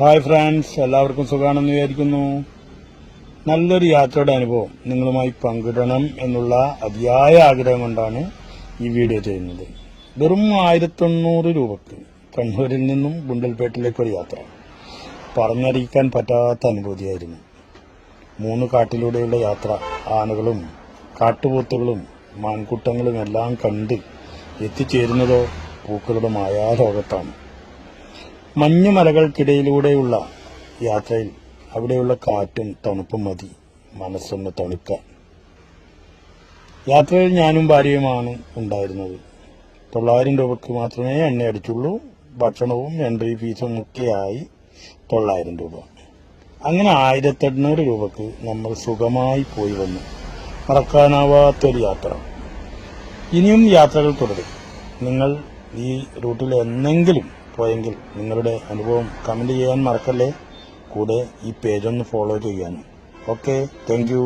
Hi friends, എല്ലാവർക്കും സുഖമാണെന്ന് വിചാരിക്കുന്നു. നല്ലൊരു യാത്രയുടെ അനുഭവം നിങ്ങളുമായി പങ്കിടണം എന്നുള്ള അതിയായ ആഗ്രഹം കൊണ്ടാണ് ഈ വീഡിയോ ചെയ്യുന്നത്. വെറും 1100 രൂപക്ക് കണ്ണൂരിൽ നിന്നും ഗുണ്ടൽപേട്ടിലേക്കൊരു യാത്ര. പറഞ്ഞറിയിക്കാൻ പറ്റാത്ത അനുഭൂതിയായിരുന്നു. 3 കാട്ടിലൂടെയുള്ള യാത്ര. ആനകളും കാട്ടുപോത്തുകളും മാൻകൂട്ടങ്ങളും എല്ലാം കണ്ട് എത്തിച്ചേരുന്നതോ പൂക്കളുടെ മായാലോകത്താണ്. മഞ്ഞുമലകൾക്കിടയിലൂടെയുള്ള യാത്രയിൽ അവിടെയുള്ള കാറ്റും തണുപ്പും മതി മനസ്സൊന്ന് തണുക്കാൻ. യാത്രയിൽ ഞാനും ഭാര്യയുമാണ് ഉണ്ടായിരുന്നത്. 900 രൂപക്ക് മാത്രമേ എണ്ണ അടിച്ചുള്ളൂ. ഭക്ഷണവും എൻട്രി ഫീസും ഒക്കെയായി 900 രൂപ. അങ്ങനെ 1800 രൂപക്ക് നമ്മൾ സുഖമായി പോയി വന്നു. മറക്കാനാവാത്തൊരു യാത്ര. ഇനിയും യാത്രകൾ തുടരും. നിങ്ങൾ ഈ റൂട്ടിൽ എന്നെങ്കിലും പോയെങ്കിൽ നിങ്ങളുടെ അനുഭവം കമന്റ് ചെയ്യാൻ മറക്കല്ലേ. കൂടെ ഈ പേജ് ഒന്ന് ഫോളോ ചെയ്യാനും. Okay, thank you.